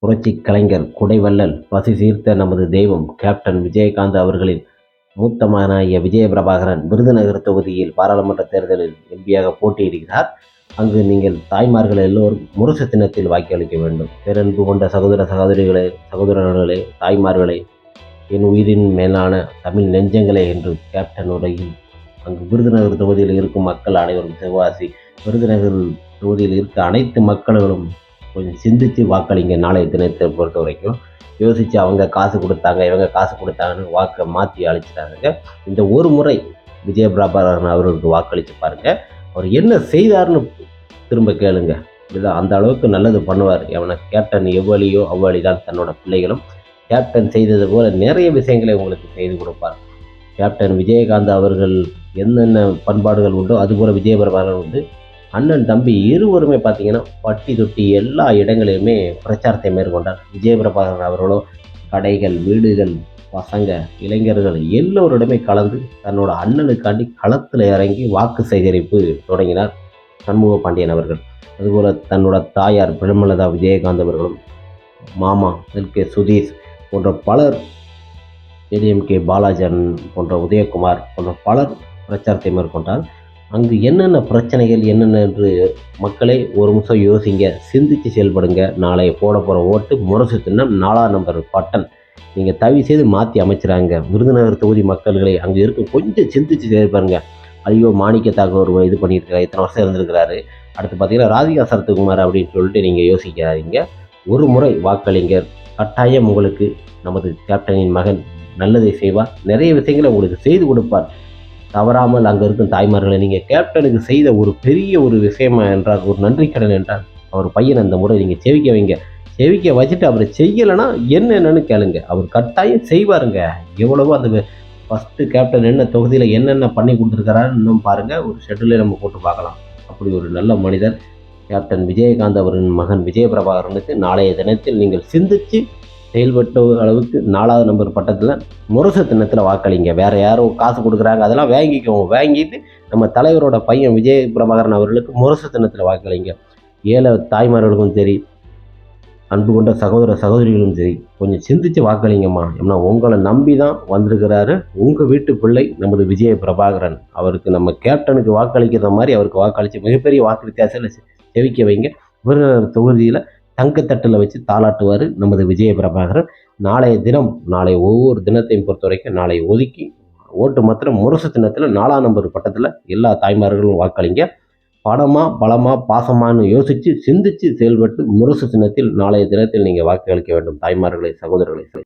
புரட்சி கலைஞர், குடைவள்ளல், பசி தீர்த்த நமது தெய்வம் கேப்டன் விஜயகாந்த் அவர்களின் மூத்த மகனாகிய விஜய பிரபாகரன் விருதுநகர் தொகுதியில் பாராளுமன்ற தேர்தலில் எம்பியாக போட்டியிடுகிறார். அங்கு நீங்கள் தாய்மார்கள் எல்லோரும் முரசு சின்னத்தில் வாக்களிக்க வேண்டும். பேரன்பு கொண்ட சகோதர சகோதரிகளே, சகோதரர்களே, தாய்மார்களே, என் உயிரின் மேலான தமிழ் நெஞ்சங்களே என்று கேப்டன் உரையில் அங்கு விருதுநகர் தொகுதியில் இருக்கும் மக்கள் அனைவரும் சிவகாசி விருதுநகர் தொகுதியில் இருக்க அனைத்து மக்களும் கொஞ்சம் சிந்தித்து வாக்களிங்க. நாளைய தினத்தை பொறுத்த வரைக்கும் யோசித்து அவங்க காசு கொடுத்தாங்க, இவங்க காசு கொடுத்தாங்கன்னு வாக்கை மாற்றி அழிச்சிட்டாங்க. இந்த ஒரு முறை விஜய பிரபாகரன் அவர்களுக்கு வாக்களித்து பாருங்கள். அவர் என்ன செய்தார்னு திரும்ப கேளுங்க. இதுதான் அந்த அளவுக்கு நல்லது பண்ணுவார். அவனை கேப்டன் எவ்வளியோ அவ்வளிதான் தன்னோட பிள்ளைகளும் கேப்டன் செய்தது போல நிறைய விஷயங்களை உங்களுக்கு செய்து கொடுப்பார். கேப்டன் விஜயகாந்த் அவர்கள் என்னென்ன பண்பாடுகள் உண்டோ அதுபோல் விஜய பிரபாகரன் உண்டு. அண்ணன் தம்பி இருவருமே பார்த்தீங்கன்னா பட்டி தொட்டி எல்லா இடங்களிலுமே பிரச்சாரத்தை மேற்கொண்டார். விஜய பிரபாகரன் அவர்களோ கடைகள், வீடுகள், பசங்க, இளைஞர்கள் எல்லோருடமே கலந்து தன்னோட அண்ணனுக்காண்டி களத்தில் இறங்கி வாக்கு சேகரிப்பு தொடங்கினார் சண்முக பாண்டியன் அவர்கள். அதுபோல் தன்னோட தாயார் பிரேமலதா விஜயகாந்த் அவர்களும், மாமா எல்கே சுதீஷ் போன்ற பலர், ஏடிஎம்கே பாலாஜன் போன்ற உதயகுமார் போன்ற பலர் பிரச்சாரத்தை மேற்கொண்டார். அங்கு என்னென்ன பிரச்சனைகள் என்னென்ன என்று மக்களே ஒரு நிமிஷம் யோசிங்க, சிந்தித்து செயல்படுங்க. நாளை போட போகிற ஓட்டு முரசு சின்னம் 4ஆம் நம்பர் பட்டன். நீங்கள் தயவு செய்து மாற்றி அமைச்சிறாங்க. விருதுநகர் தொகுதி மக்கள்களை அங்கே இருக்க கொஞ்சம் சிந்தித்து செயல்படுங்க. ஐயோ, மாணிக்கத்தாக ஒரு இது பண்ணியிருக்காரு, இத்தனை வருஷம் இருந்திருக்கிறாரு, அடுத்து பார்த்தீங்கன்னா ராதிகா சரத்குமார் அப்படின்னு சொல்லிட்டு நீங்கள் யோசிக்காதீங்க. ஒரு முறை வாக்களிங்க. கட்டாயம் உங்களுக்கு நமது கேப்டனின் மகன் நல்லதை செய்வார். நிறைய விஷயங்களை உங்களுக்கு செய்து கொடுப்பார். தவறாமல் அங்கே இருக்கும் தாய்மார்களை நீங்கள் கேப்டனுக்கு செய்த ஒரு பெரிய ஒரு விஷயமா என்றால், ஒரு நன்றி கடன் என்றால், அவர் பையன் அந்த முறை நீங்கள் செவிக்க வைங்க. செவிக்க வச்சுட்டு அவர் செய்யலைன்னா என்னென்னு கேளுங்க. அவர் கட்டாயம் செய்வாருங்க. எவ்வளவோ அந்த ஃபஸ்ட்டு கேப்டன் என்ன தொகுதியில் என்னென்ன பண்ணி கொடுத்துருக்கிறாருன்னு இன்னும் பாருங்கள். ஒரு ஷெட்யூலே நம்ம போட்டு பார்க்கலாம். அப்படி ஒரு நல்ல மனிதர் கேப்டன் விஜயகாந்த் அவரின் மகன் விஜய பிரபாகரனுக்கு நாளைய தினத்தில் நீங்கள் சிந்தித்து செயல்பட்ட அளவுக்கு 4ஆவது நம்பர் பட்டத்தில் முரசு சின்னத்தில் வாக்களிங்க. வேறு யாரோ காசு கொடுக்குறாங்க, அதெல்லாம் வாங்கிக்கோங்க. வாங்கிட்டு நம்ம தலைவரோட பையன் விஜய பிரபாகரன் அவர்களுக்கு முரசு சின்னத்தில் வாக்களிங்க. ஏழை தாய்மார்களுக்கும் சரி, அன்பு கொண்ட சகோதர சகோதரிகளும் சரி, கொஞ்சம் சிந்தித்து வாக்களிங்கம்மா. ஏன்னா உங்களை நம்பி தான் வந்திருக்கிறாரு உங்கள் வீட்டு பிள்ளை நமது விஜய பிரபாகரன். அவருக்கு நம்ம கேப்டனுக்கு வாக்களிக்கிற மாதிரி அவருக்கு வாக்களித்து மிகப்பெரிய வாக்கு வித்தியாசத்தில் செவிக்க வைங்க. விருதுநகர் தொகுதியில் தங்கத்தட்டில் வச்சு தாளாட்டுவார் நமது விஜய பிரபாகரன். நாளைய தினம், நாளை ஒவ்வொரு தினத்தையும் பொறுத்த வரைக்கும் நாளை ஒதுக்கி ஓட்டு மாத்திரம் முரசு சின்னத்தில் 4ஆம் நம்பர் பட்டத்தில் எல்லா தாய்மார்களும் வாக்களிங்க. பணமா பலமா பாசமானு யோசித்து சிந்தித்து செயல்பட்டு முரசு சின்னத்தில் நாளைய தினத்தில் நீங்கள் வாக்களிக்க வேண்டும் தாய்மார்களே, சகோதரர்களே.